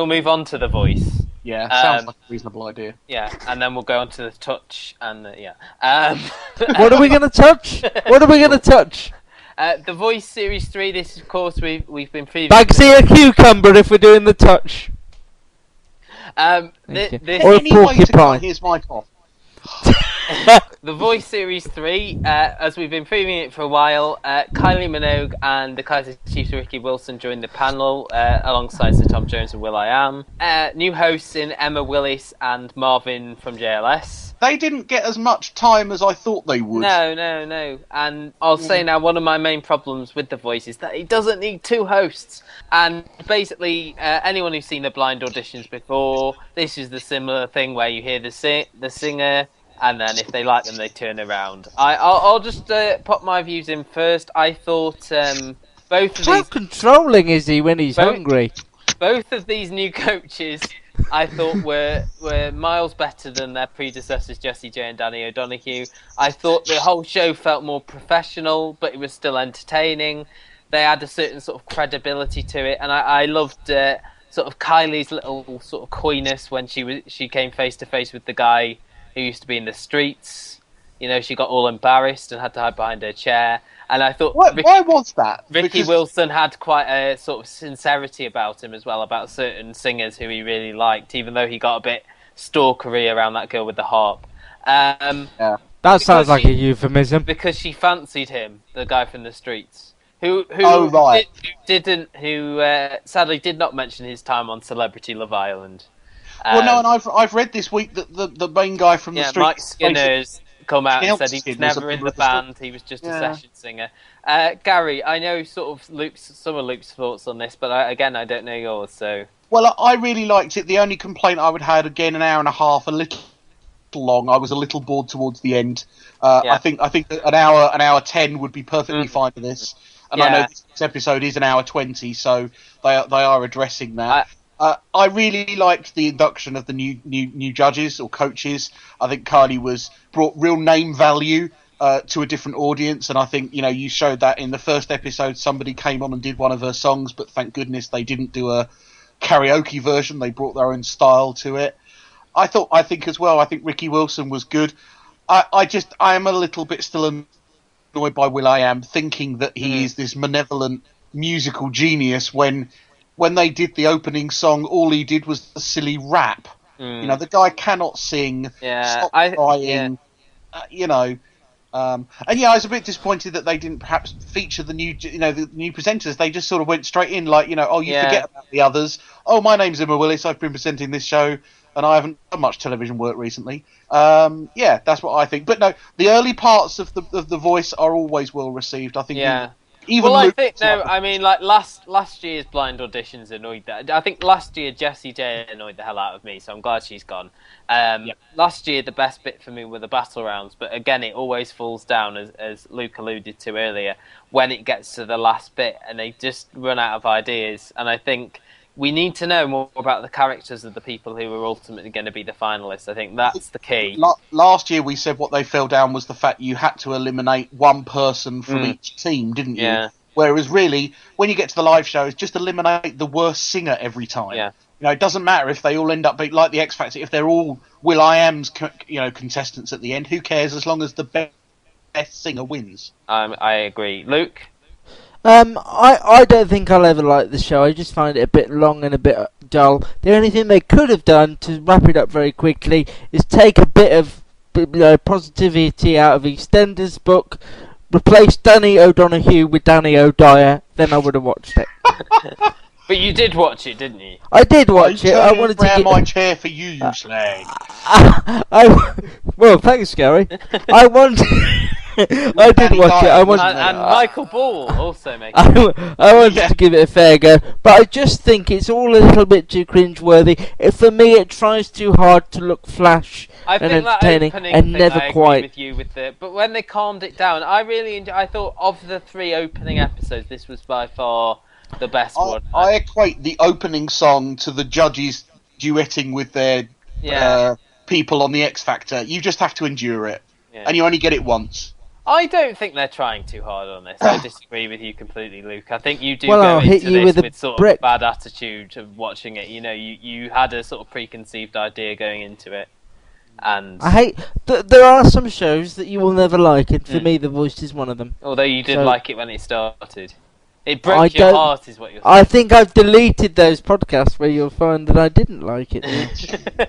we'll move on to The Voice. Yeah, sounds like a reasonable idea. Yeah, and then we'll go on to The Touch, and What are we going to touch? What are we going to touch? The Voice Series 3, this, of course, we've been previewing... Bagsy a cucumber if we're doing The Touch. This Or a Any way to cut porcupine. his mic off? The Voice Series 3, as we've been previewing it for a while, Kylie Minogue and the Kaiser Chiefs Ricky Wilson joined the panel alongside Sir Tom Jones and will.i.am. New hosts in Emma Willis and Marvin from JLS. They didn't get as much time as I thought they would. No. And I'll say now, one of my main problems with The Voice is that it doesn't need two hosts. And basically, anyone who's seen the blind auditions before, this is the similar thing where you hear the singer, and then if they like them, they turn around. I'll just put my views in first. I thought both of How these... controlling is he when he's hungry? Both of these new coaches, I thought were miles better than their predecessors, Jessie J and Danny O'Donoghue. I thought the whole show felt more professional, but it was still entertaining. They had a certain sort of credibility to it, and I loved sort of Kylie's little sort of coyness when she came face to face with the guy who used to be in the streets. You know, she got all embarrassed and had to hide behind her chair. And I thought... Why was that? Ricky Wilson had quite a sort of sincerity about him as well, about certain singers who he really liked, even though he got a bit stalkery around that girl with the harp. That sounds like a euphemism. Because she fancied him, the guy from the streets. Who sadly did not mention his time on Celebrity Love Island. Well, no, and I've read this week that the main guy from the streets... Mike Skinner's come out and said he was never in the band, he was just a session singer. Gary, I know sort of some of Luke's thoughts on this, but I don't know yours, so... Well, I really liked it. The only complaint I would have, again, an hour and a half, a little long. I was a little bored towards the end. I think that an hour 10 would be perfectly fine for this. And I know this episode is an hour 20, so they are addressing that. I really liked the induction of the new judges or coaches. I think Kylie brought real name value to a different audience, and I think you showed that in the first episode. Somebody came on and did one of her songs, but thank goodness they didn't do a karaoke version. They brought their own style to it. I think as well. I think Ricky Wilson was good. I am a little bit still annoyed by will.i.am, thinking that he is this malevolent musical genius when they did the opening song, all he did was a silly rap. The guy cannot sing. Stop crying. And I was a bit disappointed that they didn't perhaps feature the new presenters. They just sort of went straight in, like, forget about the others. Oh, my name's Emma Willis. I've been presenting this show, and I haven't done much television work recently. That's what I think. But no, the early parts of the Voice are always well received. I think. Yeah. Last year's blind auditions annoyed that. I think last year Jessie J annoyed the hell out of me, so I'm glad she's gone. Last year the best bit for me were the battle rounds, but again it always falls down, as Luke alluded to earlier, when it gets to the last bit and they just run out of ideas. And I think we need to know more about the characters of the people who are ultimately going to be the finalists. I think that's the key. Last year we said what they fell down was the fact you had to eliminate one person from each team, didn't you? Yeah. Whereas really, when you get to the live shows, just eliminate the worst singer every time. Yeah. It doesn't matter if they all end up being like the X Factor. If they're all will.i.am's contestants at the end, who cares as long as the best singer wins? I agree. Luke? I don't think I'll ever like the show. I just find it a bit long and a bit dull. The only thing they could have done to wrap it up very quickly is take a bit of positivity out of EastEnders' book, replace Danny O'Donoghue with Danny O'Dyer, then I would have watched it. But you did watch it, didn't you? I did watch it. I wanted to get my chair for you, you slag. Well, thanks, Gary. I did watch it. And Michael Ball also makes it. I wanted to give it a fair go, but I just think it's all a little bit too cringeworthy. For me, it tries too hard to look flash and entertaining, and never quite. With you but when they calmed it down, I really enjoyed. I thought of the 3 opening episodes, this was by far the best one. I equate the opening song to the judges duetting with their people on the X Factor. You just have to endure it, and you only get it once. I don't think they're trying too hard on this. I disagree with you completely, Luke. I think you do Well, go I'll hit into you this with a with sort of brick. a bad attitude of watching it. You know, you had a sort of preconceived idea going into it. And I hate. There are some shows that you will never like, and for me, The Voice is one of them. although you did So- like it when it started. It I broke your don't- heart, is what you're I think I've deleted those podcasts where you'll find that I didn't like it. saying.